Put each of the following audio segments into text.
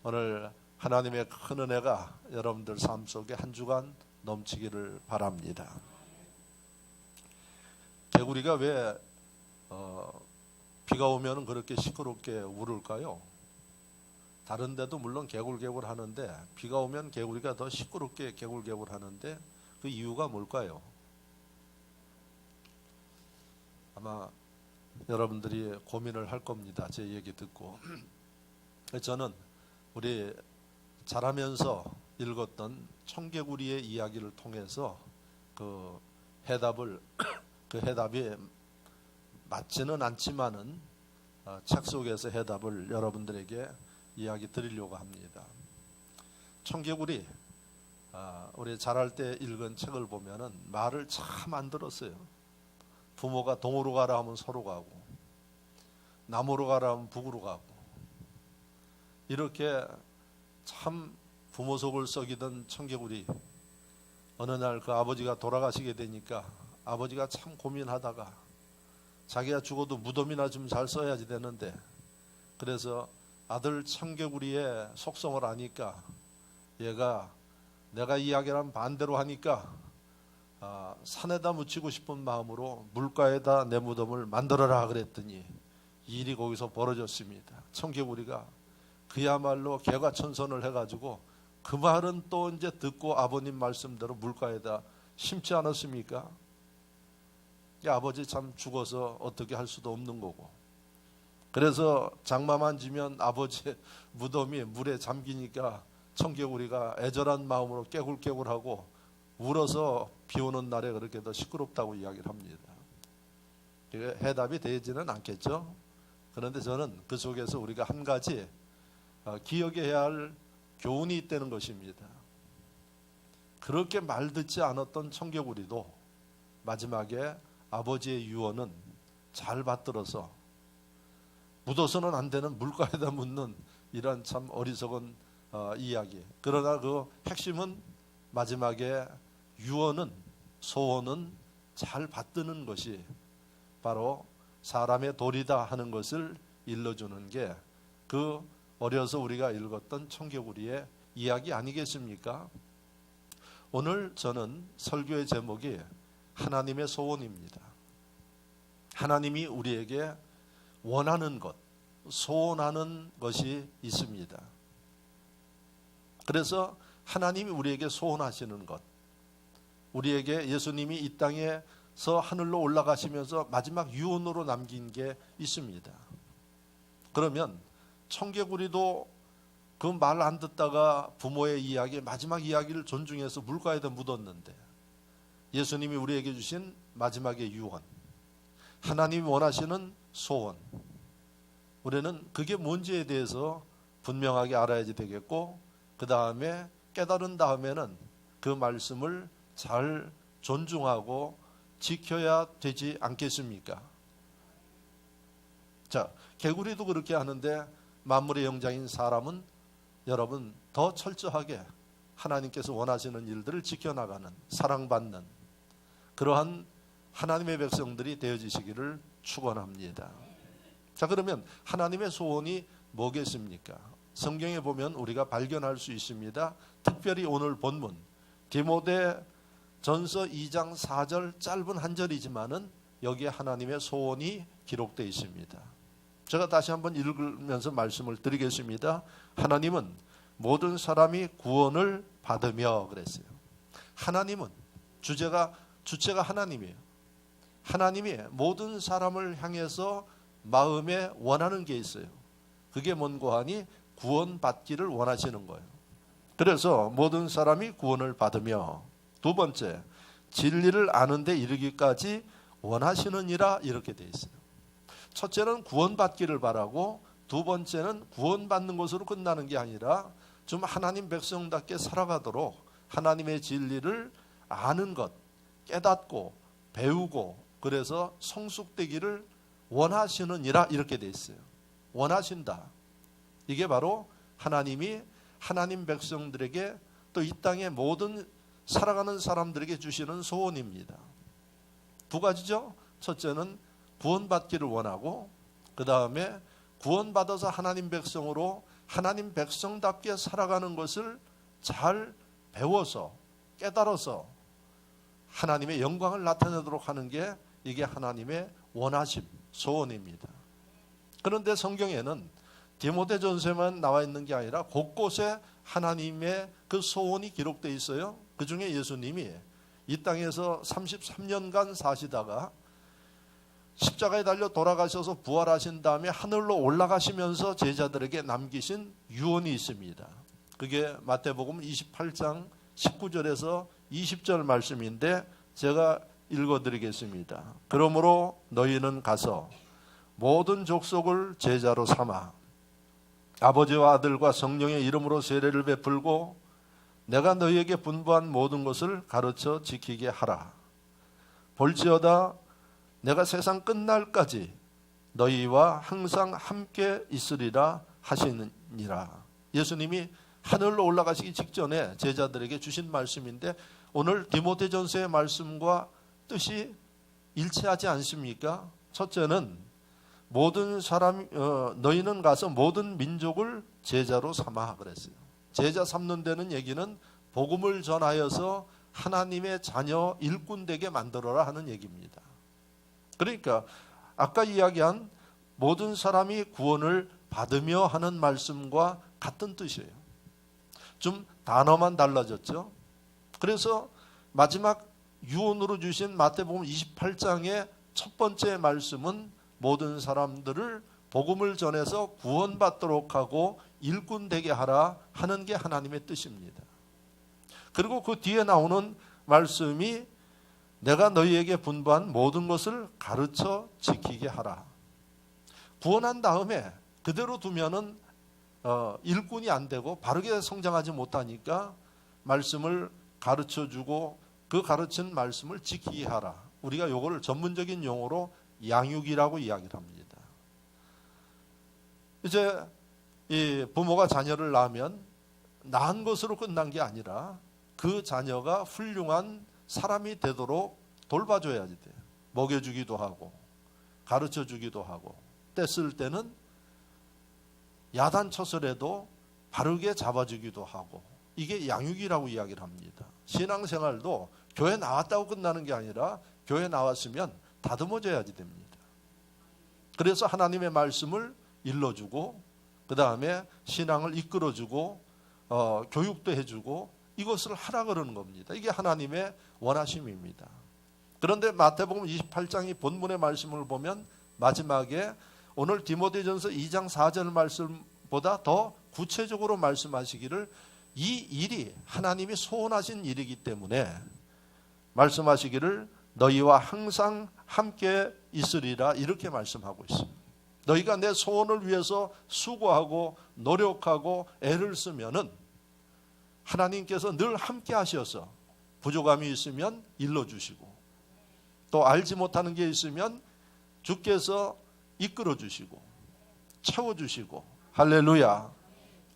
오늘 하나님의 큰 은혜가 여러분들 삶 속에 한 주간 넘치기를 바랍니다. 개구리가 왜 비가 오면 그렇게 시끄럽게 울을까요? 다른 데도 물론 개굴개굴 하는데 비가 오면 개구리가 더 시끄럽게 개굴개굴 하는데 그 이유가 뭘까요? 아마 여러분들이 고민을 할 겁니다. 제 얘기 듣고. 저는 우리 자라면서 읽었던 청개구리의 이야기를 통해서 그 해답이 맞지는 않지만은 책 속에서 해답을 여러분들에게 이야기 드리려고 합니다. 청개구리, 우리 자랄 때 읽은 책을 보면은 말을 참 안 들었어요. 부모가 동으로 가라 하면 서로 가고, 남으로 가라 하면 북으로 가고, 이렇게 참 부모 속을 썩이던 청개구리, 어느 날 그 아버지가 돌아가시게 되니까 아버지가 참 고민하다가 자기가 죽어도 무덤이나 좀 잘 써야지 되는데, 그래서 아들 청개구리의 속성을 아니까 얘가 내가 이야기랑 반대로 하니까 산에다 묻히고 싶은 마음으로 물가에다 내 무덤을 만들어라 그랬더니 일이 거기서 벌어졌습니다. 청개구리가 그야말로 개과천선을 해가지고 그 말은 또 이제 듣고 아버님 말씀대로 물가에다 심지 않았습니까? 아버지 참 죽어서 어떻게 할 수도 없는 거고, 그래서 장마만 지면 아버지의 무덤이 물에 잠기니까 청개구리가 애절한 마음으로 깨굴깨굴하고 울어서 비 오는 날에 그렇게 더 시끄럽다고 이야기를 합니다. 해답이 되지는 않겠죠. 그런데 저는 그 속에서 우리가 한 가지 기억해야 할 교훈이 있다는 것입니다. 그렇게 말 듣지 않았던 청개구리도 마지막에 아버지의 유언은 잘 받들어서 묻어서는 안 되는 물가에다 묻는 이런 참 어리석은 이야기. 그러나 그 핵심은 마지막에 유언은, 소원은 잘 받드는 것이 바로 사람의 도리다 하는 것을 일러주는 게 그 어려서 우리가 읽었던 청개구리의 이야기 아니겠습니까? 오늘 저는 설교의 제목이 하나님의 소원입니다. 하나님이 우리에게 원하는 것, 소원하는 것이 있습니다. 그래서 하나님이 우리에게 소원하시는 것, 우리에게 예수님이 이 땅에서 하늘로 올라가시면서 마지막 유언으로 남긴 게 있습니다. 그러면 청개구리도 그 말 안 듣다가 부모의 이야기, 마지막 이야기를 존중해서 물가에다 묻었는데, 예수님이 우리에게 주신 마지막의 유언, 하나님이 원하시는 소원, 우리는 그게 뭔지에 대해서 분명하게 알아야지 되겠고, 그 다음에 깨달은 다음에는 그 말씀을 잘 존중하고 지켜야 되지 않겠습니까? 자, 개구리도 그렇게 하는데 만물의 영장인 사람은 여러분 더 철저하게 하나님께서 원하시는 일들을 지켜나가는, 사랑받는 그러한 하나님의 백성들이 되어지시기를 축원합니다. 자, 그러면 하나님의 소원이 뭐겠습니까? 성경에 보면 우리가 발견할 수 있습니다. 특별히 오늘 본문 디모데 전서 2장 4절 짧은 한 절이지만은 여기에 하나님의 소원이 기록되어 있습니다. 제가 다시 한번 읽으면서 말씀을 드리겠습니다. 하나님은 모든 사람이 구원을 받으며 그랬어요. 하나님은 주체가 하나님이에요. 하나님이 모든 사람을 향해서 마음에 원하는 게 있어요. 그게 뭔고 하니 구원받기를 원하시는 거예요. 그래서 모든 사람이 구원을 받으며, 두 번째, 진리를 아는 데 이르기까지 원하시느니라 이렇게 돼 있어요. 첫째는 구원받기를 바라고, 두 번째는 구원받는 것으로 끝나는 게 아니라 좀 하나님 백성답게 살아가도록 하나님의 진리를 아는 것, 깨닫고 배우고 그래서 성숙되기를 원하시느니라 이렇게 돼 있어요. 원하신다. 이게 바로 하나님이 하나님 백성들에게 또 이 땅의 모든 살아가는 사람들에게 주시는 소원입니다. 두 가지죠. 첫째는 구원받기를 원하고, 그 다음에 구원받아서 하나님 백성으로 하나님 백성답게 살아가는 것을 잘 배워서 깨달아서 하나님의 영광을 나타내도록 하는 게 이게 하나님의 원하심, 소원입니다. 그런데 성경에는 디모데전서에만 나와 있는 게 아니라 곳곳에 하나님의 그 소원이 기록되어 있어요. 그 중에 예수님이 이 땅에서 33년간 사시다가 십자가에 달려 돌아가셔서 부활하신 다음에 하늘로 올라가시면서 제자들에게 남기신 유언이 있습니다. 그게 마태복음 28장 19절에서 20절 말씀인데 제가 읽어드리겠습니다. 그러므로 너희는 가서 모든 족속을 제자로 삼아 아버지와 아들과 성령의 이름으로 세례를 베풀고 내가 너희에게 분부한 모든 것을 가르쳐 지키게 하라. 볼지어다 내가 세상 끝날까지 너희와 항상 함께 있으리라 하시느니라. 예수님이 하늘로 올라가시기 직전에 제자들에게 주신 말씀인데 오늘 디모데전서의 말씀과 뜻이 일치하지 않습니까? 첫째는 모든 사람 너희는 가서 모든 민족을 제자로 삼아 그랬어요. 제자 삼는 데는 얘기는 복음을 전하여서 하나님의 자녀 일꾼 되게 만들어라 하는 얘기입니다. 그러니까 아까 이야기한 모든 사람이 구원을 받으며 하는 말씀과 같은 뜻이에요. 좀 단어만 달라졌죠. 그래서 마지막 유언으로 주신 마태복음 28장의 첫 번째 말씀은 모든 사람들을 복음을 전해서 구원받도록 하고 일꾼 되게 하라 하는 게 하나님의 뜻입니다. 그리고 그 뒤에 나오는 말씀이 내가 너희에게 분부한 모든 것을 가르쳐 지키게 하라. 구원한 다음에 그대로 두면은 일꾼이 안 되고 바르게 성장하지 못하니까 말씀을 가르쳐 주고 그 가르친 말씀을 지키게 하라. 우리가 요거를 전문적인 용어로 양육이라고 이야기를 합니다. 이제 이 부모가 자녀를 낳으면 낳은 것으로 끝난 게 아니라 그 자녀가 훌륭한 사람이 되도록 돌봐줘야 돼. 먹여주기도 하고 가르쳐주기도 하고 때 쓸 때는 야단쳐서라도 바르게 잡아주기도 하고 이게 양육이라고 이야기를 합니다. 신앙생활도 교회 나왔다고 끝나는 게 아니라 교회 나왔으면 다듬어줘야지 됩니다. 그래서 하나님의 말씀을 일러주고 그 다음에 신앙을 이끌어주고 교육도 해주고 이것을 하라 그러는 겁니다. 이게 하나님의 원하심입니다. 그런데 마태복음 28장이 본문의 말씀을 보면 마지막에 오늘 디모데전서 2장 4절 말씀보다 더 구체적으로 말씀하시기를 이 일이 하나님이 소원하신 일이기 때문에 말씀하시기를 너희와 항상 함께 있으리라 이렇게 말씀하고 있습니다. 너희가 내 소원을 위해서 수고하고 노력하고 애를 쓰면은 하나님께서 늘 함께 하셔서 부족함이 있으면 일러주시고 또 알지 못하는 게 있으면 주께서 이끌어주시고 채워주시고 할렐루야.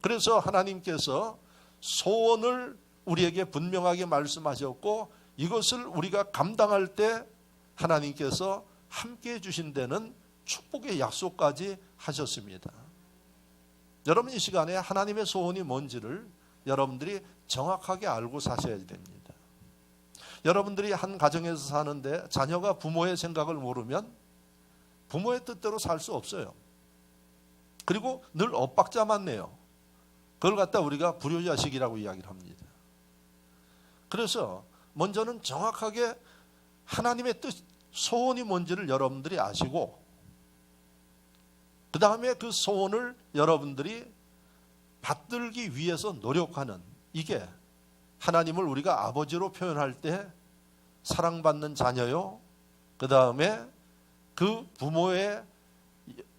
그래서 하나님께서 소원을 우리에게 분명하게 말씀하셨고 이것을 우리가 감당할 때 하나님께서 함께 해주신 데는 축복의 약속까지 하셨습니다. 여러분 이 시간에 하나님의 소원이 뭔지를 여러분들이 정확하게 알고 사셔야 됩니다. 여러분들이 한 가정에서 사는데 자녀가 부모의 생각을 모르면 부모의 뜻대로 살 수 없어요. 그리고 늘 엇박자만 내요. 그걸 갖다 우리가 불효자식이라고 이야기를 합니다. 그래서 먼저는 정확하게 하나님의 뜻, 소원이 뭔지를 여러분들이 아시고 그 다음에 그 소원을 여러분들이 받들기 위해서 노력하는 이게 하나님을 우리가 아버지로 표현할 때 사랑받는 자녀요. 그 다음에 그 부모의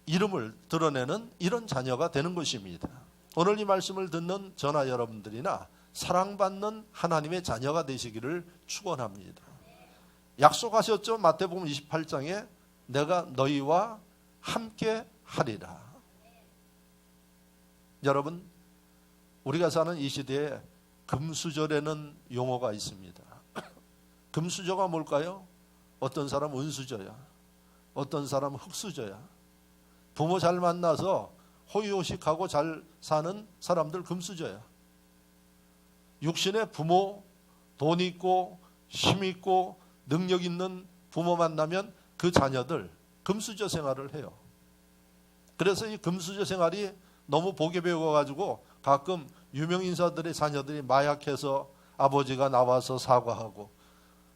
이름을 드러내는 이런 자녀가 되는 것입니다. 오늘 이 말씀을 듣는 저나 여러분들이나 사랑받는 하나님의 자녀가 되시기를 축원합니다. 약속하셨죠? 마태복음 28장에 내가 너희와 함께 하리라. 여러분 우리가 사는 이 시대에 금수저라는 용어가 있습니다. 금수저가 뭘까요? 어떤 사람은 은수저야. 어떤 사람은 흙수저야. 부모 잘 만나서 호의호식하고 잘 사는 사람들 금수저야. 육신의 부모, 돈 있고 힘 있고 능력 있는 부모 만나면 그 자녀들 금수저 생활을 해요. 그래서 이 금수저 생활이 너무 복에 배워가지고 가끔 유명 인사들의 자녀들이 마약해서 아버지가 나와서 사과하고,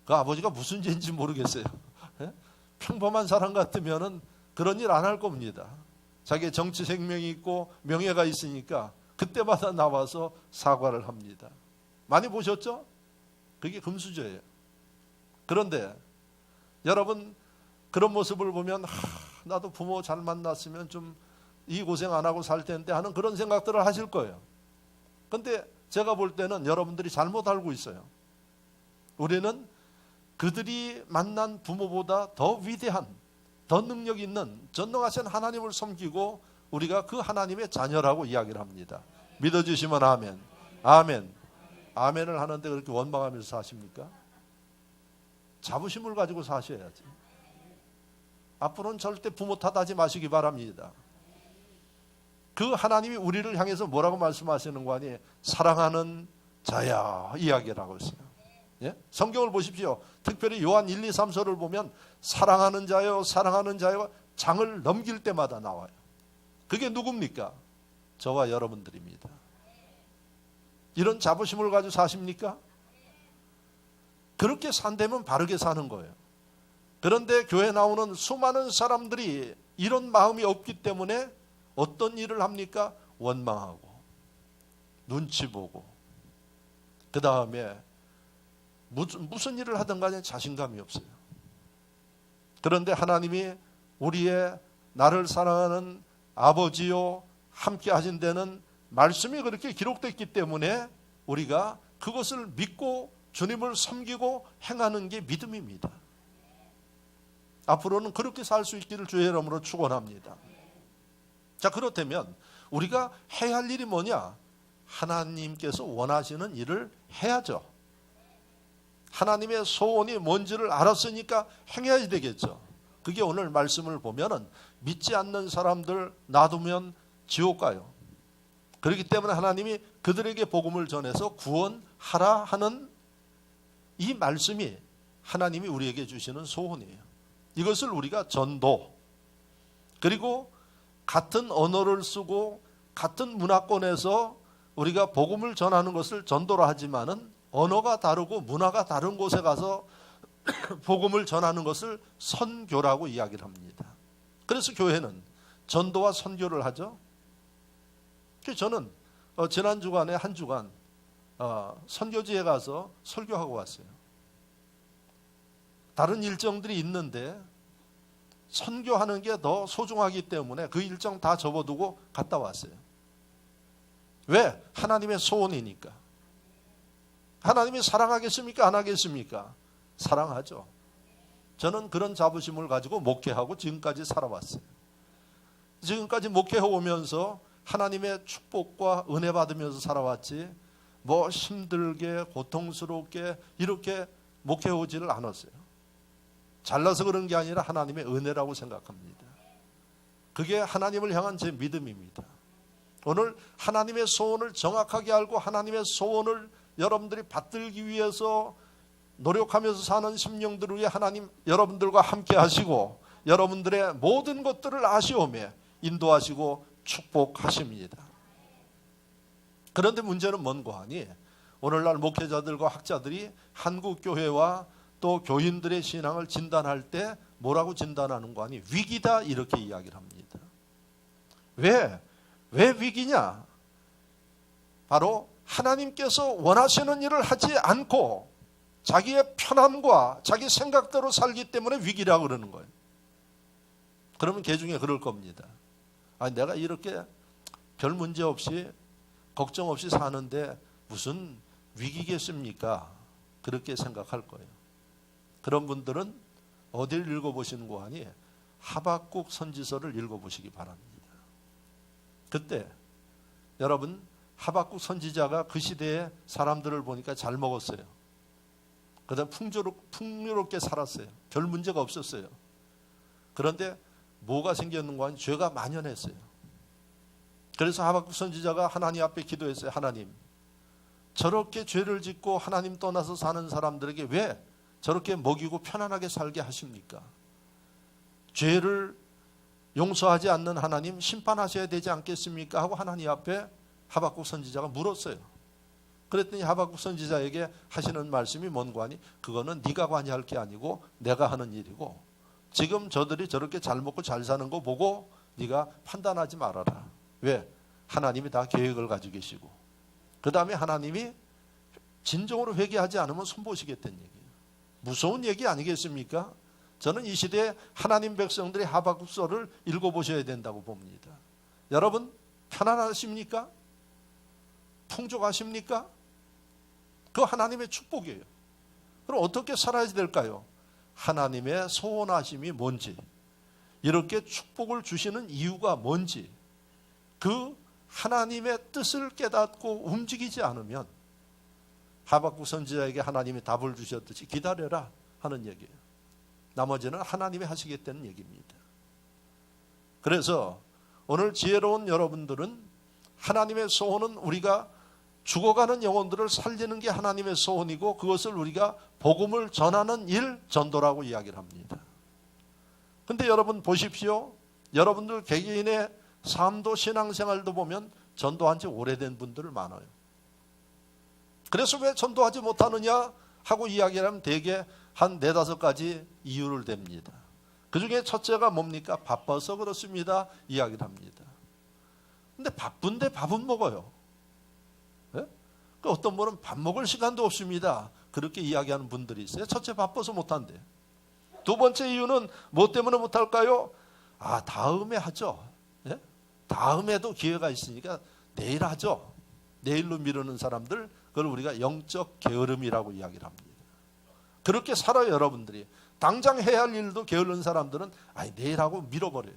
그 아버지가 무슨 죄인지 모르겠어요. 평범한 사람 같으면은 그런 일 안 할 겁니다. 자기의 정치 생명이 있고 명예가 있으니까 그때마다 나와서 사과를 합니다. 많이 보셨죠? 그게 금수저예요. 그런데 여러분, 그런 모습을 보면 나도 부모 잘 만났으면 좀 이 고생 안 하고 살 텐데 하는 그런 생각들을 하실 거예요. 근데 제가 볼 때는 여러분들이 잘못 알고 있어요. 우리는 그들이 만난 부모보다 더 위대한, 더 능력 있는 전능하신 하나님을 섬기고 우리가 그 하나님의 자녀라고 이야기를 합니다. 믿어주시면 아멘. 아멘. 아멘을 하는데 그렇게 원망하면서 사십니까? 자부심을 가지고 사셔야지. 앞으로는 절대 부모 탓하지 마시기 바랍니다. 그 하나님이 우리를 향해서 뭐라고 말씀하시는 거 아니에요? 사랑하는 자야 이야기라고 했어요. 예? 성경을 보십시오. 특별히 요한 1, 2, 3서를 보면 사랑하는 자요, 사랑하는 자요 장을 넘길 때마다 나와요. 그게 누굽니까? 저와 여러분들입니다. 이런 자부심을 가지고 사십니까? 그렇게 산다면 바르게 사는 거예요. 그런데 교회 나오는 수많은 사람들이 이런 마음이 없기 때문에 어떤 일을 합니까? 원망하고 눈치 보고 그 다음에 무슨 일을 하든 간에 자신감이 없어요. 그런데 하나님이 우리의 나를 사랑하는 아버지요 함께 하신 데는 말씀이 그렇게 기록됐기 때문에 우리가 그것을 믿고 주님을 섬기고 행하는 게 믿음입니다. 앞으로는 그렇게 살 수 있기를 주의 이름으로 축원합니다. 자, 그렇다면 우리가 해야 할 일이 뭐냐? 하나님께서 원하시는 일을 해야죠. 하나님의 소원이 뭔지를 알았으니까 행해야 되겠죠. 그게 오늘 말씀을 보면은 믿지 않는 사람들 놔두면 지옥 가요. 그렇기 때문에 하나님이 그들에게 복음을 전해서 구원하라 하는 이 말씀이 하나님이 우리에게 주시는 소원이에요. 이것을 우리가 전도, 그리고 같은 언어를 쓰고 같은 문화권에서 우리가 복음을 전하는 것을 전도라 하지만은 언어가 다르고 문화가 다른 곳에 가서 복음을 전하는 것을 선교라고 이야기를 합니다. 그래서 교회는 전도와 선교를 하죠. 저는 지난 주간에 한 주간 선교지에 가서 설교하고 왔어요. 다른 일정들이 있는데 선교하는 게 더 소중하기 때문에 그 일정 다 접어두고 갔다 왔어요. 왜? 하나님의 소원이니까. 하나님이 사랑하겠습니까? 안 하겠습니까? 사랑하죠. 저는 그런 자부심을 가지고 목회하고 지금까지 살아왔어요. 지금까지 목회해 오면서 하나님의 축복과 은혜 받으면서 살아왔지 뭐 힘들게 고통스럽게 이렇게 목회해 오지를 않았어요. 잘나서 그런 게 아니라 하나님의 은혜라고 생각합니다. 그게 하나님을 향한 제 믿음입니다. 오늘 하나님의 소원을 정확하게 알고 하나님의 소원을 여러분들이 받들기 위해서 노력하면서 사는 심령들을 위해 하나님 여러분들과 함께 하시고 여러분들의 모든 것들을 아시오며 인도하시고 축복하십니다. 그런데 문제는 뭔고 하니 오늘날 목회자들과 학자들이 한국 교회와 또 교인들의 신앙을 진단할 때 뭐라고 진단하는 거 아니? 위기다 이렇게 이야기를 합니다. 왜 위기냐? 바로 하나님께서 원하시는 일을 하지 않고 자기의 편함과 자기 생각대로 살기 때문에 위기라고 그러는 거예요. 그러면 개중에 그럴 겁니다. 아니, 내가 이렇게 별 문제 없이 걱정 없이 사는데 무슨 위기겠습니까? 그렇게 생각할 거예요. 그런 분들은 어디를 읽어보시는 거 아니? 하박국 선지서를 읽어보시기 바랍니다. 그때 여러분 하박국 선지자가 그 시대의 사람들을 보니까 잘 먹었어요. 그다음 풍요롭게 살았어요. 별 문제가 없었어요. 그런데 뭐가 생겼는 거 아니? 죄가 만연했어요. 그래서 하박국 선지자가 하나님 앞에 기도했어요. 하나님, 저렇게 죄를 짓고 하나님 떠나서 사는 사람들에게 왜 저렇게 먹이고 편안하게 살게 하십니까? 죄를 용서하지 않는 하나님 심판하셔야 되지 않겠습니까? 하고 하나님 앞에 하박국 선지자가 물었어요. 그랬더니 하박국 선지자에게 하시는 말씀이 뭔고 하니, 그거는 네가 관여할 게 아니고 내가 하는 일이고, 지금 저들이 저렇게 잘 먹고 잘 사는 거 보고 네가 판단하지 말아라. 왜? 하나님이 다 계획을 가지고 계시고, 그 다음에 하나님이 진정으로 회개하지 않으면 손보시겠다는 얘기예요. 무서운 얘기 아니겠습니까? 저는 이 시대에 하나님 백성들이 하박국서를 읽어보셔야 된다고 봅니다. 여러분, 편안하십니까? 풍족하십니까? 그거 하나님의 축복이에요. 그럼 어떻게 살아야 될까요? 하나님의 소원하심이 뭔지, 이렇게 축복을 주시는 이유가 뭔지, 그 하나님의 뜻을 깨닫고 움직이지 않으면 하박국 선지자에게 하나님이 답을 주셨듯이 기다려라 하는 얘기예요. 나머지는 하나님이 하시겠다는 얘기입니다. 그래서 오늘 지혜로운 여러분들은, 하나님의 소원은 우리가 죽어가는 영혼들을 살리는 게 하나님의 소원이고, 그것을 우리가 복음을 전하는 일, 전도라고 이야기를 합니다. 근데 여러분 보십시오. 여러분들 개개인의 삶도 신앙생활도 보면 전도한 지 오래된 분들 많아요. 그래서 왜 전도하지 못하느냐 하고 이야기를 하면 대개 한 4-5가지 이유를 댑니다. 그 중에 첫째가 뭡니까? 바빠서 그렇습니다 이야기를 합니다. 근데 바쁜데 밥은 먹어요. 네? 어떤 분은 밥 먹을 시간도 없습니다, 그렇게 이야기하는 분들이 있어요. 첫째, 바빠서 못한대. 두 번째 이유는 뭐 때문에 못할까요? 다음에 하죠. 네? 다음에도 기회가 있으니까 내일 하죠. 내일로 미루는 사람들, 그걸 우리가 영적 게으름이라고 이야기를 합니다. 그렇게 살아요. 여러분들이 당장 해야 할 일도 게으른 사람들은 내일 하고 밀어버려요.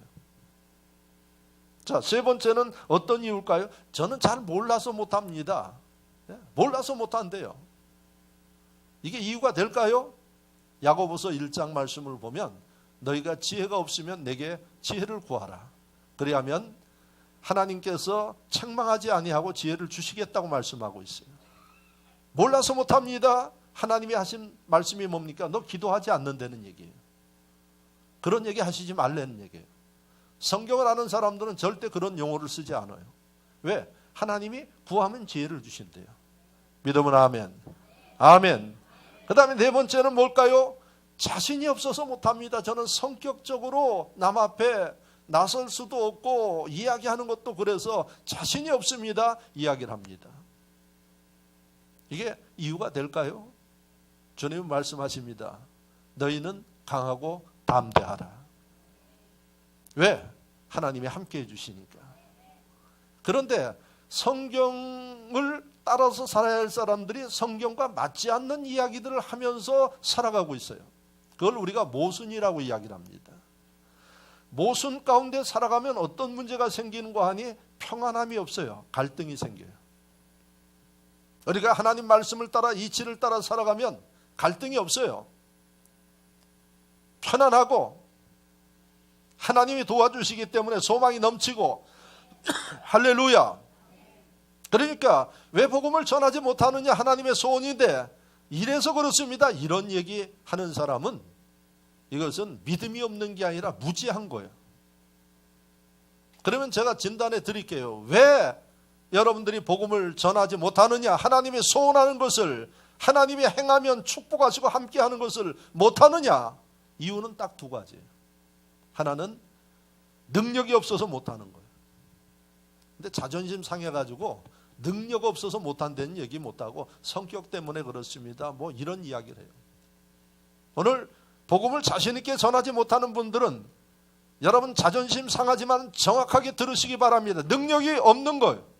자, 세 번째는 어떤 이유일까요? 저는 잘 몰라서 못합니다. 몰라서 못한대요. 이게 이유가 될까요? 야고보서 1장 말씀을 보면, 너희가 지혜가 없으면 내게 지혜를 구하라. 그리하면 하나님께서 책망하지 아니하고 지혜를 주시겠다고 말씀하고 있어요. 몰라서 못합니다. 하나님이 하신 말씀이 뭡니까? 너 기도하지 않는다는 얘기예요. 그런 얘기 하시지 말라는 얘기예요. 성경을 아는 사람들은 절대 그런 용어를 쓰지 않아요. 왜? 하나님이 구하면 지혜를 주신대요. 믿으면 아멘. 아멘. 그 다음에 네 번째는 뭘까요? 자신이 없어서 못합니다. 저는 성격적으로 남 앞에 나설 수도 없고 이야기하는 것도 그래서 자신이 없습니다 이야기를 합니다. 이게 이유가 될까요? 주님은 말씀하십니다. 너희는 강하고 담대하라. 왜? 하나님이 함께 해주시니까. 그런데 성경을 따라서 살아야 할 사람들이 성경과 맞지 않는 이야기들을 하면서 살아가고 있어요. 그걸 우리가 모순이라고 이야기를 합니다. 모순 가운데 살아가면 어떤 문제가 생기는 거 하니? 평안함이 없어요. 갈등이 생겨요. 우리가 하나님 말씀을 따라, 이치를 따라 살아가면 갈등이 없어요. 편안하고 하나님이 도와주시기 때문에 소망이 넘치고 할렐루야. 그러니까 왜 복음을 전하지 못하느냐, 하나님의 소원인데 이래서 그렇습니다, 이런 얘기하는 사람은 이것은 믿음이 없는 게 아니라 무지한 거예요. 그러면 제가 진단해 드릴게요. 왜 여러분들이 복음을 전하지 못하느냐, 하나님의 소원하는 것을 하나님이 행하면 축복하시고 함께하는 것을 못하느냐? 이유는 딱 2가지예요. 하나는 능력이 없어서 못하는 거예요. 근데 자존심 상해가지고 능력 없어서 못한다는 얘기 못하고 성격 때문에 그렇습니다, 뭐 이런 이야기를 해요. 오늘 복음을 자신 있게 전하지 못하는 분들은 여러분 자존심 상하지만 정확하게 들으시기 바랍니다. 능력이 없는 거예요.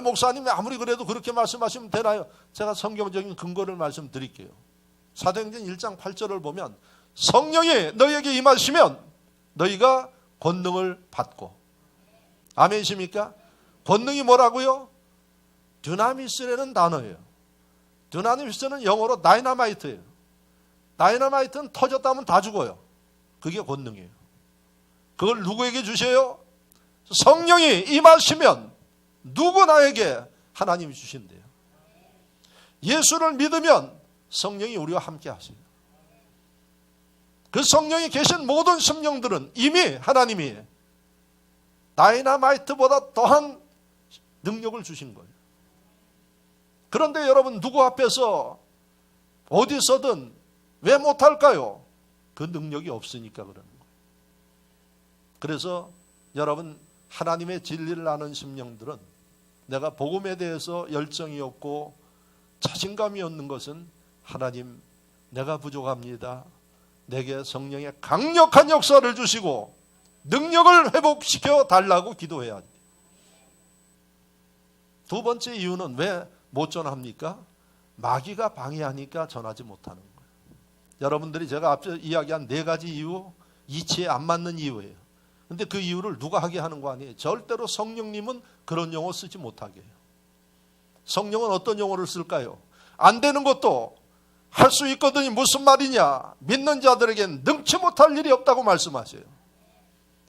목사님이 아무리 그래도 그렇게 말씀하시면 되나요? 제가 성경적인 근거를 말씀드릴게요. 사도행전 1장 8절을 보면 성령이 너희에게 임하시면 너희가 권능을 받고, 아멘이십니까? 권능이 뭐라고요? dynamis라는 단어예요. dynamis는 영어로 다이너마이트예요. 다이너마이트는 터졌다면 다 죽어요. 그게 권능이에요. 그걸 누구에게 주셔요? 성령이 임하시면 누구나에게 하나님이 주신대요. 예수를 믿으면 성령이 우리와 함께 하세요. 그 성령이 계신 모든 심령들은 이미 하나님이 다이너마이트보다 더한 능력을 주신 거예요. 그런데 여러분, 누구 앞에서 어디서든 왜 못할까요? 그 능력이 없으니까 그러는 거예요. 그래서 여러분, 하나님의 진리를 아는 심령들은 내가 복음에 대해서 열정이 없고 자신감이 없는 것은 하나님, 내가 부족합니다. 내게 성령의 강력한 역사를 주시고 능력을 회복시켜 달라고 기도해야 합니다. 두 번째 이유는 왜 못 전합니까? 마귀가 방해하니까 전하지 못하는 거예요. 여러분들이 제가 앞서 이야기한 네 가지 이유, 이치에 안 맞는 이유예요. 근데 그 이유를 누가 하게 하는 거 아니에요? 절대로 성령님은 그런 용어 쓰지 못하게 해요. 성령은 어떤 용어를 쓸까요? 안 되는 것도 할 수 있거든요. 무슨 말이냐? 믿는 자들에겐 능치 못할 일이 없다고 말씀하세요.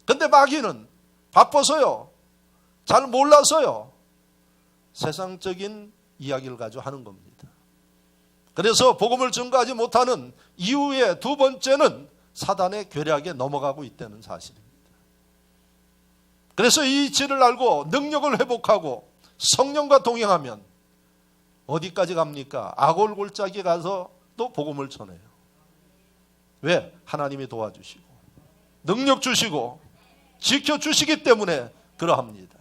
근데 마귀는 바빠서요, 잘 몰라서요, 세상적인 이야기를 가지고 하는 겁니다. 그래서 복음을 증거하지 못하는 이유의 두 번째는 사단의 괴략에 넘어가고 있다는 사실입니다. 그래서 이 이치를 알고 능력을 회복하고 성령과 동행하면 어디까지 갑니까? 아골골짜기에 가서 또 복음을 전해요. 왜? 하나님이 도와주시고 능력 주시고 지켜주시기 때문에 그러합니다.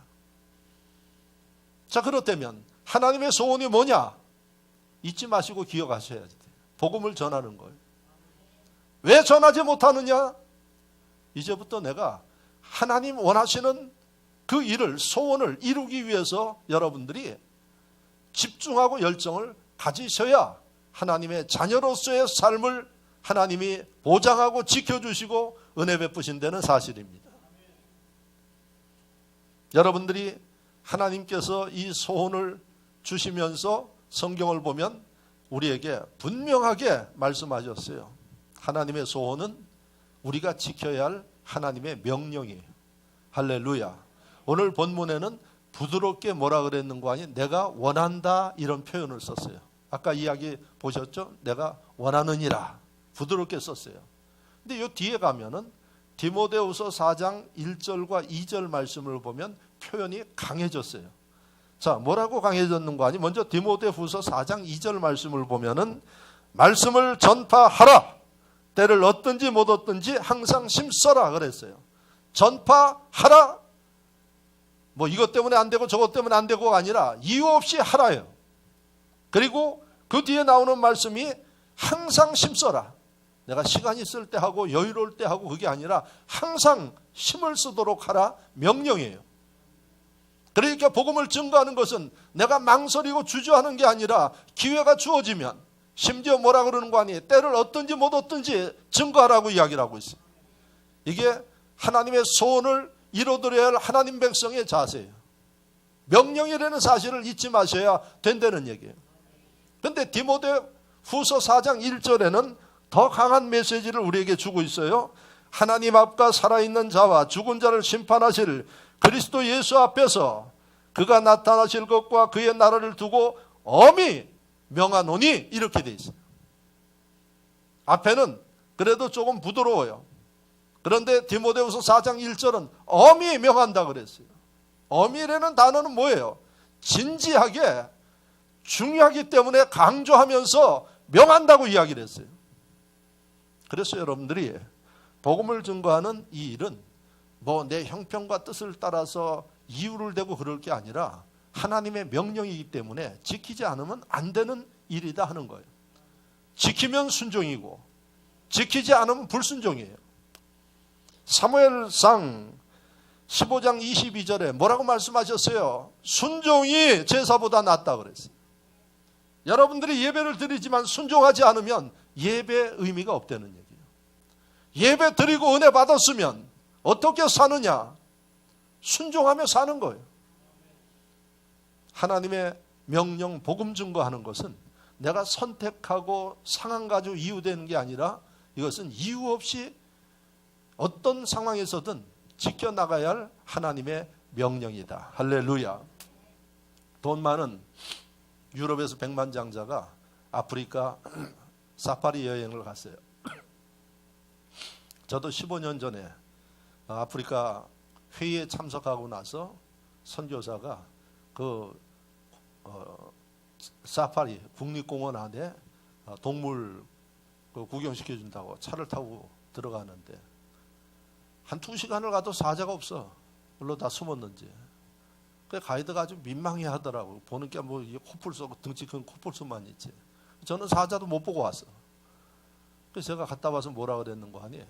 자, 그렇다면 하나님의 소원이 뭐냐? 잊지 마시고 기억하셔야 돼요. 복음을 전하는 거예요. 왜 전하지 못하느냐? 이제부터 내가 하나님 원하시는 그 일을, 소원을 이루기 위해서 여러분들이 집중하고 열정을 가지셔야 하나님의 자녀로서의 삶을 하나님이 보장하고 지켜주시고 은혜 베푸신다는 사실입니다. 여러분들이 하나님께서 이 소원을 주시면서 성경을 보면 우리에게 분명하게 말씀하셨어요. 하나님의 소원은 우리가 지켜야 할 하나님의 명령이에요. 할렐루야. 오늘 본문에는 부드럽게 뭐라 그랬는 거 아니? 내가 원한다, 이런 표현을 썼어요. 아까 이야기 보셨죠? 내가 원하느니라. 부드럽게 썼어요. 근데 이 뒤에 가면은 디모데후서 4장 1절과 2절 말씀을 보면 표현이 강해졌어요. 자, 뭐라고 강해졌는 거 아니? 먼저 디모데후서 4장 2절 말씀을 보면은 말씀을 전파하라. 때를 얻든지 못 얻든지 항상 힘써라 그랬어요. 전파하라. 뭐 이것 때문에 안 되고 저것 때문에 안 되고가 아니라 이유 없이 하라요. 그리고 그 뒤에 나오는 말씀이 항상 힘써라. 내가 시간 있을 때 하고 여유로울 때 하고 그게 아니라 항상 힘을 쓰도록 하라, 명령이에요. 그러니까 복음을 증거하는 것은 내가 망설이고 주저하는 게 아니라 기회가 주어지면, 심지어 뭐라 그러는 거 아니에요? 때를 얻든지 못 얻든지 증거하라고 이야기를 하고 있어요. 이게 하나님의 소원을 이루어드려야 할 하나님 백성의 자세예요. 명령이라는 사실을 잊지 마셔야 된다는 얘기예요. 그런데 디모데후서 4장 1절에는 더 강한 메시지를 우리에게 주고 있어요. 하나님 앞과 살아있는 자와 죽은 자를 심판하실 그리스도 예수 앞에서 그가 나타나실 것과 그의 나라를 두고 엄히 명하노니, 이렇게 돼 있어요. 앞에는 그래도 조금 부드러워요. 그런데 디모데후서 4장 1절은 엄히 명한다 그랬어요. 엄히라는 단어는 뭐예요? 진지하게, 중요하기 때문에 강조하면서 명한다고 이야기를 했어요. 그래서 여러분들이 복음을 증거하는 이 일은 뭐 내 형편과 뜻을 따라서 이유를 대고 그럴 게 아니라 하나님의 명령이기 때문에 지키지 않으면 안 되는 일이다 하는 거예요. 지키면 순종이고 지키지 않으면 불순종이에요. 사무엘상 15장 22절에 뭐라고 말씀하셨어요? 순종이 제사보다 낫다 그랬어요. 여러분들이 예배를 드리지만 순종하지 않으면 예배의 의미가 없다는 얘기예요. 예배 드리고 은혜 받았으면 어떻게 사느냐? 순종하며 사는 거예요. 하나님의 명령, 복음 증거하는 것은 내가 선택하고 상황 가지고 이유되는 게 아니라 이것은 이유 없이 어떤 상황에서든 지켜나가야 할 하나님의 명령이다. 할렐루야. 돈 많은 유럽에서 백만장자가 아프리카 사파리 여행을 갔어요. 저도 15년 전에 아프리카 회의에 참석하고 나서 선교사가 그 사파리 국립공원 안에 동물 구경시켜 준다고 차를 타고 들어가는데 한 2시간을 가도 사자가 없어. 물론 다 숨었는지. 그 가이드가 아주 민망해 하더라고. 보는 게 뭐 코뿔소, 등치 큰 코뿔소만 있지. 저는 사자도 못 보고 왔어. 그래서 제가 갔다 와서 뭐라 그랬는가 하니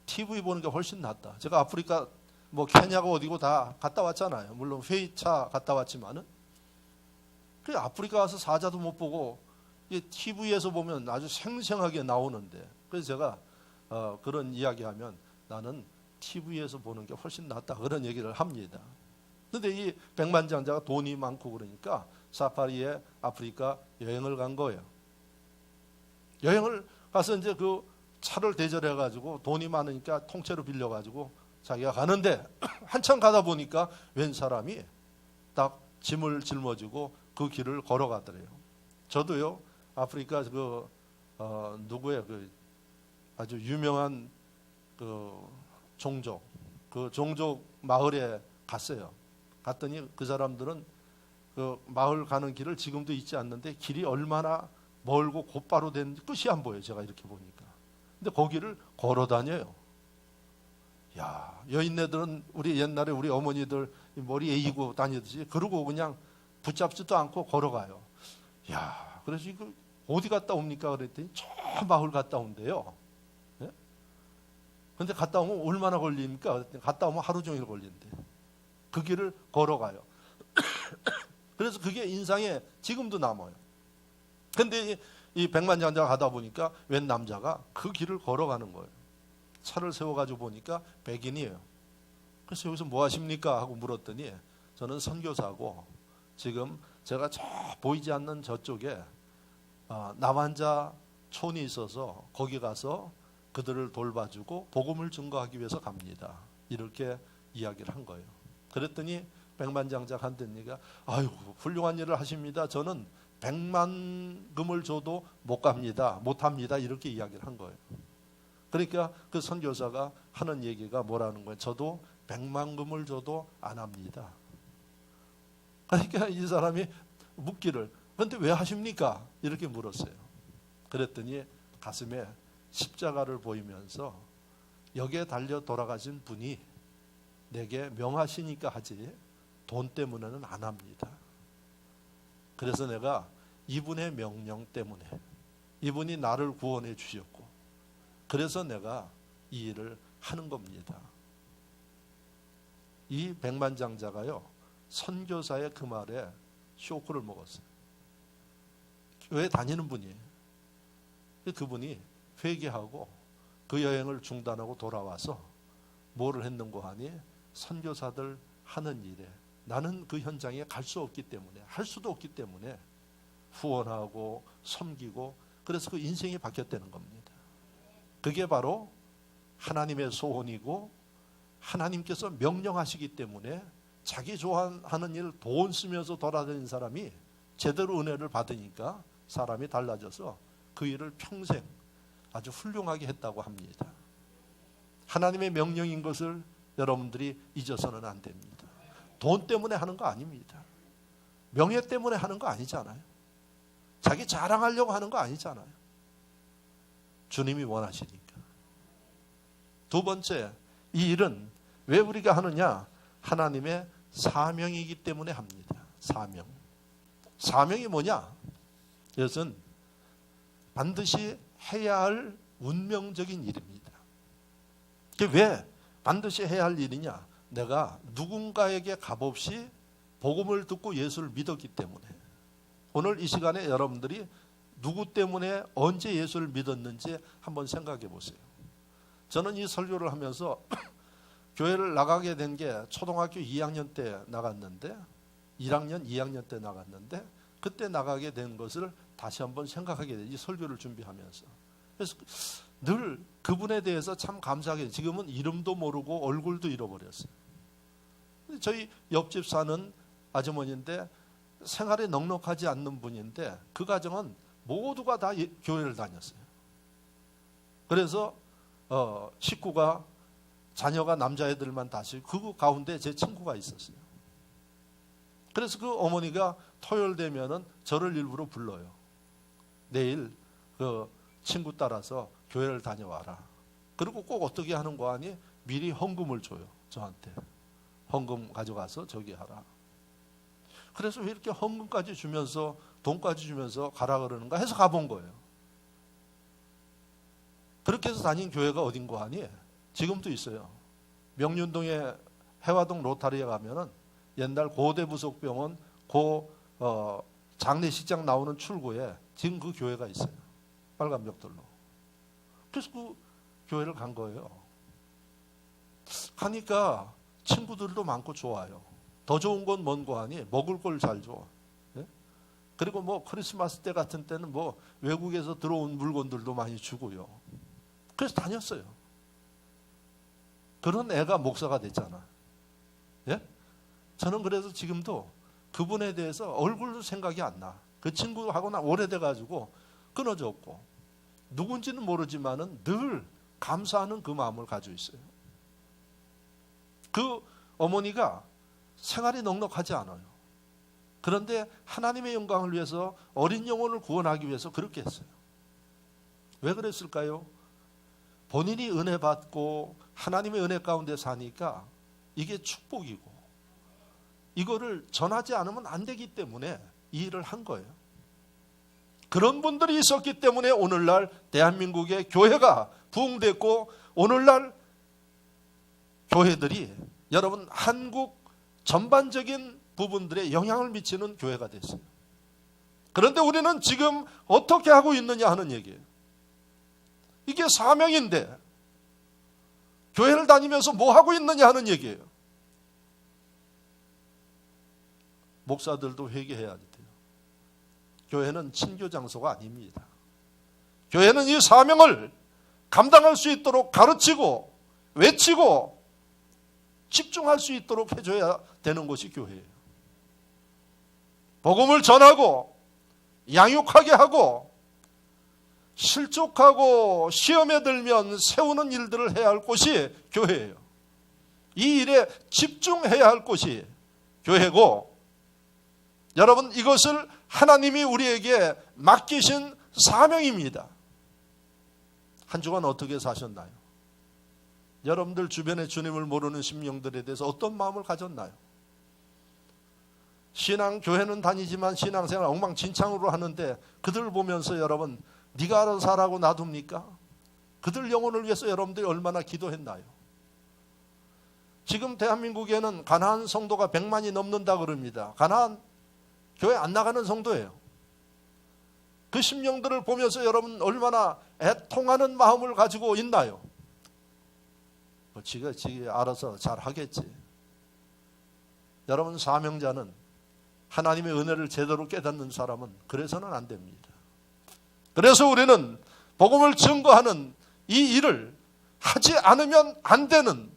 TV 보는 게 훨씬 낫다. 제가 아프리카 뭐 케냐가 어디고 다 갔다 왔잖아요. 물론 회의차 갔다 왔지만은 그 아프리카 와서 사자도 못 보고 TV에서 보면 아주 생생하게 나오는데 그래서 제가 그런 이야기하면 나는 TV에서 보는 게 훨씬 낫다 그런 얘기를 합니다. 그런데 이 백만장자가 돈이 많고 그러니까 사파리에 아프리카 여행을 간 거예요. 여행을 가서 이제 그 차를 대절해 가지고 돈이 많으니까 통째로 빌려 가지고 자기가 가는데 한참 가다 보니까 웬 사람이 딱 짐을 짊어지고 그 길을 걸어가더래요. 저도요 아프리카 그 누구의 그 아주 유명한 그 종족 마을에 갔어요. 갔더니 그 사람들은 그 마을 가는 길을 지금도 잊지 않는데 길이 얼마나 멀고 곧바로 된 끝이 안 보여요. 제가 이렇게 보니까. 근데 거기를 걸어 다녀요. 야, 여인네들은 우리 옛날에 우리 어머니들 머리에 이고 다니듯이 그러고 그냥 붙잡지도 않고 걸어가요. 야, 그래서 이거 어디 갔다 옵니까? 그랬더니 저 마을 갔다 온대요. 예? 근데 갔다 오면 얼마나 걸립니까? 그랬더니 갔다 오면 하루 종일 걸린대. 그 길을 걸어가요. 그래서 그게 인상에 지금도 남아요. 근데 이 백만장자가 가다 보니까 웬 남자가 그 길을 걸어가는 거예요. 차를 세워가지고 보니까 백인이에요. 그래서 여기서 뭐 하십니까? 하고 물었더니 저는 선교사고 지금 제가 저 보이지 않는 저쪽에 남한자 촌이 있어서 거기 가서 그들을 돌봐주고 복음을 증거하기 위해서 갑니다. 이렇게 이야기를 한 거예요. 그랬더니 백만장자가 한 대니까 아이고 훌륭한 일을 하십니다. 저는 100만 금을 줘도 못 갑니다. 못 합니다. 이렇게 이야기를 한 거예요. 그러니까 그 선교사가 하는 얘기가 뭐라는 거예요? 저도 100만 금을 줘도 안 합니다. 그러니까 이 사람이 묻기를 그런데 왜 하십니까? 이렇게 물었어요. 그랬더니 가슴에 십자가를 보이면서 여기에 달려 돌아가신 분이 내게 명하시니까 하지 돈 때문에는 안 합니다. 그래서 내가 이분의 명령 때문에 이분이 나를 구원해 주셨고 그래서 내가 이 일을 하는 겁니다. 이 백만장자가요 선교사의 그 말에 쇼크를 먹었어요. 교회 다니는 분이에요. 그분이 회개하고 그 여행을 중단하고 돌아와서 뭐를 했는고 하니 선교사들 하는 일에 나는 그 현장에 갈 수 없기 때문에 할 수도 없기 때문에 후원하고 섬기고 그래서 그 인생이 바뀌었다는 겁니다. 그게 바로 하나님의 소원이고 하나님께서 명령하시기 때문에 자기 좋아하는 일 돈 쓰면서 돌아다니는 사람이 제대로 은혜를 받으니까 사람이 달라져서 그 일을 평생 아주 훌륭하게 했다고 합니다. 하나님의 명령인 것을 여러분들이 잊어서는 안 됩니다. 돈 때문에 하는 거 아닙니다. 명예 때문에 하는 거 아니잖아요. 자기 자랑하려고 하는 거 아니잖아요. 주님이 원하시니까. 두 번째, 이 일은 왜 우리가 하느냐? 하나님의 사명이기 때문에 합니다. 사명. 사명이 뭐냐? 이것은 반드시 해야 할 운명적인 일입니다. 그게 왜 반드시 해야 할 일이냐? 내가 누군가에게 값없이 복음을 듣고 예수를 믿었기 때문에 오늘 이 시간에 여러분들이 누구 때문에 언제 예수를 믿었는지 한번 생각해 보세요. 저는 이 설교를 하면서 교회를 나가게 된 게 초등학교 2학년 때 나갔는데 1학년, 2학년 때 나갔는데 그때 나가게 된 것을 다시 한번 생각하게 돼요. 이 설교를 준비하면서. 그래서 늘 그분에 대해서 참 감사하게 지금은 이름도 모르고 얼굴도 잃어버렸어요. 저희 옆집 사는 아주머니인데 생활에 넉넉하지 않는 분인데 그 가정은 모두가 다 교회를 다녔어요. 그래서 식구가 자녀가 남자애들만 다시 그 가운데 제 친구가 있었어요. 그래서 그 어머니가 토요일 되면은 저를 일부러 불러요. 내일 그 친구 따라서 교회를 다녀와라. 그리고 꼭 어떻게 하는 거 아니? 미리 헌금을 줘요. 저한테. 헌금 가져가서 저기 하라. 그래서 왜 이렇게 헌금까지 주면서 돈까지 주면서 가라 그러는가 해서 가본 거예요. 그렇게 해서 다닌 교회가 어딘 거 아니? 지금도 있어요. 명륜동에 해화동 로타리에 가면은 옛날 고대 부속병원 장례식장 나오는 출구에 지금 그 교회가 있어요. 빨간 벽돌로. 그래서 그 교회를 간 거예요. 가니까 친구들도 많고 좋아요. 더 좋은 건 뭔 거 아니? 먹을 걸 잘 줘. 예? 그리고 뭐 크리스마스 때 같은 때는 뭐 외국에서 들어온 물건들도 많이 주고요. 그래서 다녔어요. 그런 애가 목사가 됐잖아. 예? 저는 그래서 지금도 그분에 대해서 얼굴도 생각이 안 나. 그 친구하고 나 오래돼가지고 끊어졌고 누군지는 모르지만은 늘 감사하는 그 마음을 가지고 있어요. 그 어머니가 생활이 넉넉하지 않아요. 그런데 하나님의 영광을 위해서 어린 영혼을 구원하기 위해서 그렇게 했어요. 왜 그랬을까요? 본인이 은혜 받고 하나님의 은혜 가운데 사니까 이게 축복이고 이거를 전하지 않으면 안 되기 때문에 이 일을 한 거예요. 그런 분들이 있었기 때문에 오늘날 대한민국의 교회가 부흥됐고 오늘날 교회들이 여러분 한국 전반적인 부분들에 영향을 미치는 교회가 됐어요. 그런데 우리는 지금 어떻게 하고 있느냐 하는 얘기예요. 이게 사명인데 교회를 다니면서 뭐 하고 있느냐 하는 얘기예요. 목사들도 회개해야 돼요. 교회는 친교 장소가 아닙니다. 교회는 이 사명을 감당할 수 있도록 가르치고 외치고 집중할 수 있도록 해줘야 되는 것이 교회예요. 복음을 전하고 양육하게 하고 실족하고 시험에 들면 세우는 일들을 해야 할 곳이 교회예요. 이 일에 집중해야 할 곳이 교회고 여러분 이것을 하나님이 우리에게 맡기신 사명입니다. 한 주간 어떻게 사셨나요? 여러분들 주변에 주님을 모르는 심령들에 대해서 어떤 마음을 가졌나요? 신앙교회는 다니지만 신앙생활 엉망진창으로 하는데 그들 보면서 여러분 네가 알아서 하라고 놔둡니까? 그들 영혼을 위해서 여러분들이 얼마나 기도했나요? 지금 대한민국에는 가나안 성도가 100만이 넘는다 그럽니다. 가나안 교회 안 나가는 성도예요. 그 심령들을 보면서 여러분 얼마나 애통하는 마음을 가지고 있나요? 지가 알아서 잘 하겠지. 여러분 사명자는 하나님의 은혜를 제대로 깨닫는 사람은 그래서는 안 됩니다. 그래서 우리는 복음을 증거하는 이 일을 하지 않으면 안 되는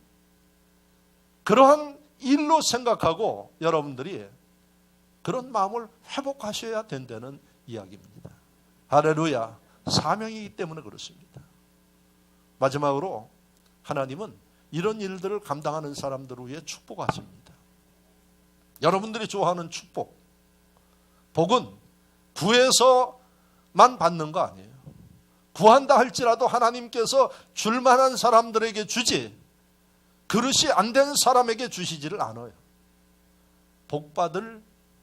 그러한 일로 생각하고 여러분들이 그런 마음을 회복하셔야 된다는 이야기입니다. 할렐루야. 사명이기 때문에 그렇습니다. 마지막으로 하나님은 이런 일들을 감당하는 사람들을 위해 축복하십니다. 여러분들이 좋아하는 축복, 복은 구해서만 받는 거 아니에요. 구한다 할지라도 하나님께서 줄만한 사람들에게 주지 그릇이 안 된 사람에게 주시지를 않아요. 복받을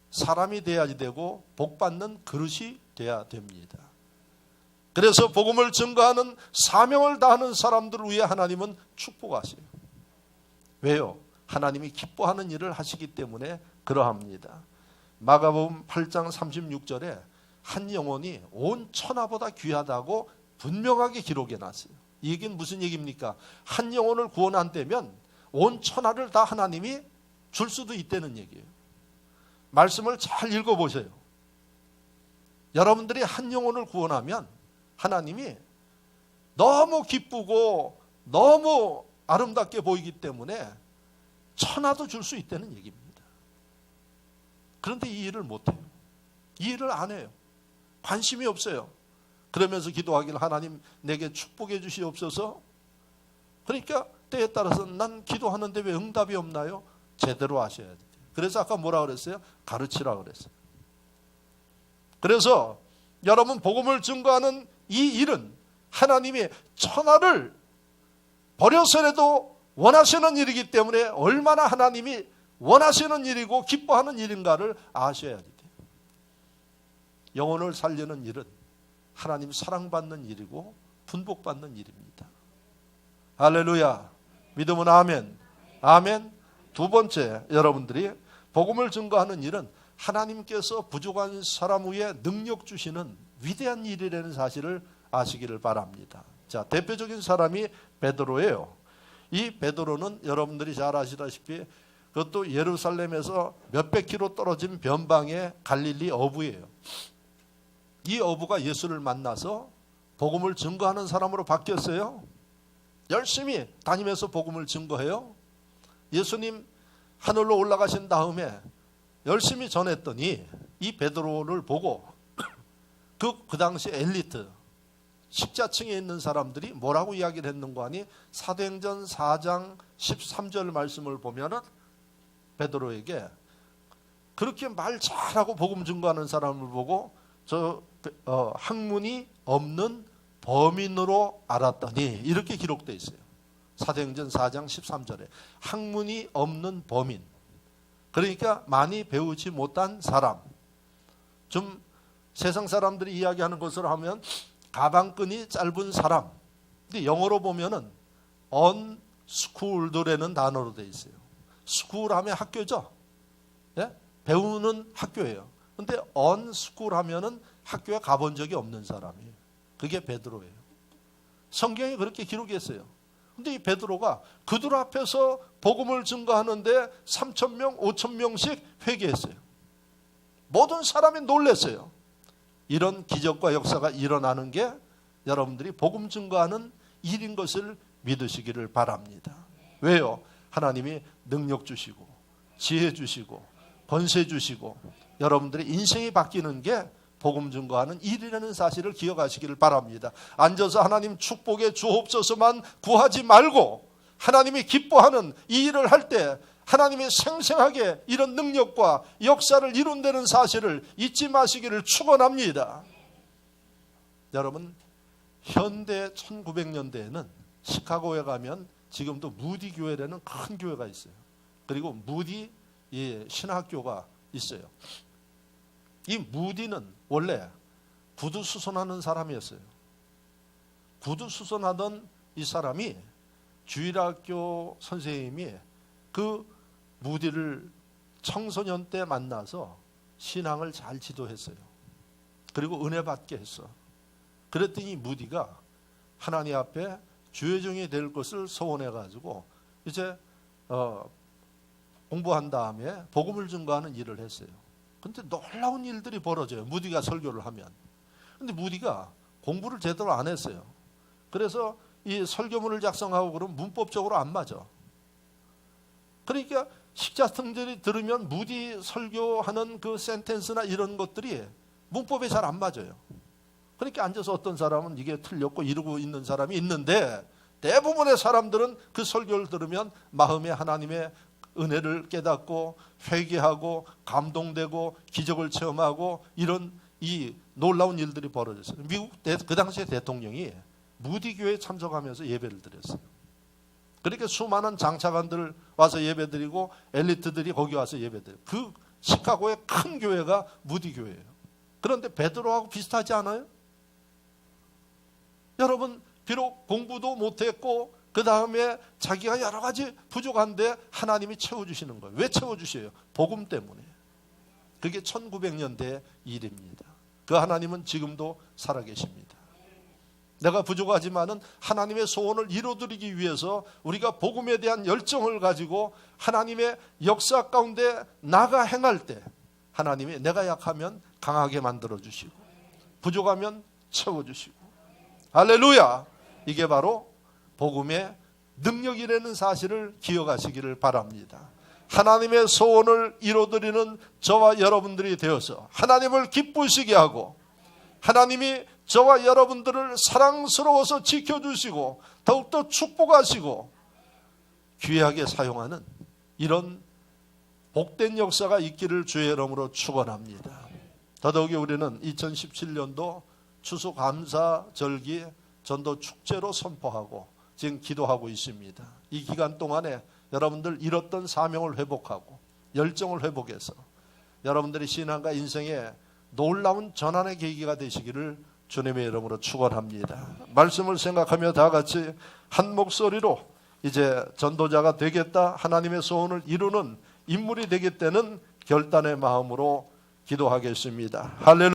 사람이 돼야지 되고 복받는 그릇이 돼야 됩니다. 그래서 복음을 증거하는 사명을 다하는 사람들을 위해 하나님은 축복하세요. 왜요? 하나님이 기뻐하는 일을 하시기 때문에 그러합니다. 마가복음 8장 36절에 한 영혼이 온 천하보다 귀하다고 분명하게 기록해 놨어요. 이 얘기는 무슨 얘기입니까? 한 영혼을 구원한다면 온 천하를 다 하나님이 줄 수도 있다는 얘기예요. 말씀을 잘 읽어보세요. 여러분들이 한 영혼을 구원하면 하나님이 너무 기쁘고 너무 아름답게 보이기 때문에 천하도 줄 수 있다는 얘기입니다. 그런데 이 일을 못해요. 이 일을 안 해요. 관심이 없어요. 그러면서 기도하기를 하나님 내게 축복해 주시옵소서. 그러니까 때에 따라서 난 기도하는데 왜 응답이 없나요? 제대로 하셔야 돼요. 그래서 아까 뭐라 그랬어요? 가르치라 그랬어요. 그래서 여러분 복음을 증거하는 이 일은 하나님이 천하를 버려서라도 원하시는 일이기 때문에 얼마나 하나님이 원하시는 일이고 기뻐하는 일인가를 아셔야 돼요. 영혼을 살리는 일은 하나님 사랑받는 일이고 분복받는 일입니다. 할렐루야. 믿으면 아멘. 아멘. 두 번째, 여러분들이 복음을 증거하는 일은 하나님께서 부족한 사람 위에 능력 주시는 위대한 일이라는 사실을 아시기를 바랍니다. 자, 대표적인 사람이 베드로예요. 이 베드로는 여러분들이 잘 아시다시피 그것도 예루살렘에서 몇백 킬로 떨어진 변방의 갈릴리 어부예요. 이 어부가 예수를 만나서 복음을 증거하는 사람으로 바뀌었어요. 열심히 다니면서 복음을 증거해요. 예수님 하늘로 올라가신 다음에 열심히 전했더니 이 베드로를 보고 그 당시 엘리트 식자층에 있는 사람들이 뭐라고 이야기를 했는가 하니 사도행전 4장 13절 말씀을 보면은 베드로에게 그렇게 말 잘하고 복음 증거하는 사람을 보고 저 학문이 없는 범인으로 알았더니 이렇게 기록되어 있어요. 사도행전 4장 13절에 학문이 없는 범인, 그러니까 많이 배우지 못한 사람, 좀 세상 사람들이 이야기하는 것으로 하면 가방끈이 짧은 사람. 근데 영어로 보면은 unschoolled라는 단어로 되어 있어요. school 하면 학교죠. 예? 배우는 학교예요. 근데 unschool 하면은 학교에 가본 적이 없는 사람이에요. 그게 베드로예요. 성경이 그렇게 기록했어요. 근데 이 베드로가 그들 앞에서 복음을 증거하는데 3,000명, 5,000명씩 회개했어요. 모든 사람이 놀랐어요. 이런 기적과 역사가 일어나는 게 여러분들이 복음 증거하는 일인 것을 믿으시기를 바랍니다. 왜요? 하나님이 능력 주시고 지혜 주시고 권세 주시고 여러분들의 인생이 바뀌는 게 복음 증거하는 일이라는 사실을 기억하시기를 바랍니다. 앉아서 하나님 축복에 주옵소서만 구하지 말고 하나님이 기뻐하는 이 일을 할 때 하나님이 생생하게 이런 능력과 역사를 이룬다는 사실을 잊지 마시기를 축원합니다. 여러분, 현대 1900년대에는 시카고에 가면 지금도 무디 교회라는 큰 교회가 있어요. 그리고 무디 신학교가 있어요. 이 무디는 원래 구두 수선하는 사람이었어요. 구두 수선하던 이 사람이 주일학교 선생님이 그 무디를 청소년 때 만나서 신앙을 잘 지도했어요. 그리고 은혜 받게 했어. 그랬더니 무디가 하나님 앞에 주여종이 될 것을 소원해가지고 이제 공부한 다음에 복음을 증거하는 일을 했어요. 근데 놀라운 일들이 벌어져요. 무디가 설교를 하면. 근데 무디가 공부를 제대로 안 했어요. 그래서 이 설교문을 작성하고 그러면 문법적으로 안 맞아. 그러니까 식자층들이 들으면 무디 설교하는 그 센텐스나 이런 것들이 문법에 잘 안 맞아요. 그러니까 앉아서 어떤 사람은 이게 틀렸고 이러고 있는 사람이 있는데 대부분의 사람들은 그 설교를 들으면 마음에 하나님의 은혜를 깨닫고 회개하고 감동되고 기적을 체험하고 이런 이 놀라운 일들이 벌어졌어요. 미국 그 당시에 대통령이 무디 교회에 참석하면서 예배를 드렸어요. 그러니까 수많은 장차관들 와서 예배드리고 엘리트들이 거기 와서 예배드려요. 그 시카고의 큰 교회가 무디 교회예요. 그런데 베드로하고 비슷하지 않아요? 여러분, 비록 공부도 못했고 그 다음에 자기가 여러 가지 부족한데 하나님이 채워주시는 거예요. 왜 채워주셔요? 복음 때문에. 그게 1900년대 일입니다. 그 하나님은 지금도 살아계십니다. 내가 부족하지만은 하나님의 소원을 이루어드리기 위해서 우리가 복음에 대한 열정을 가지고 하나님의 역사 가운데 나가 행할 때 하나님이 내가 약하면 강하게 만들어주시고 부족하면 채워주시고 할렐루야. 이게 바로 복음의 능력이라는 사실을 기억하시기를 바랍니다. 하나님의 소원을 이루어드리는 저와 여러분들이 되어서 하나님을 기쁘시게 하고 하나님이 저와 여러분들을 사랑스러워서 지켜주시고 더욱더 축복하시고 귀하게 사용하는 이런 복된 역사가 있기를 주의 이름으로 축원합니다. 더더욱이 우리는 2017년도 추수감사절기 전도 축제로 선포하고 지금 기도하고 있습니다. 이 기간 동안에 여러분들 잃었던 사명을 회복하고 열정을 회복해서 여러분들의 신앙과 인생에 놀라운 전환의 계기가 되시기를 주님의 이름으로 축원합니다. 말씀을 생각하며 다 같이 한 목소리로 이제 전도자가 되겠다, 하나님의 소원을 이루는 인물이 되겠다는 결단의 마음으로 기도하겠습니다. 할렐루야.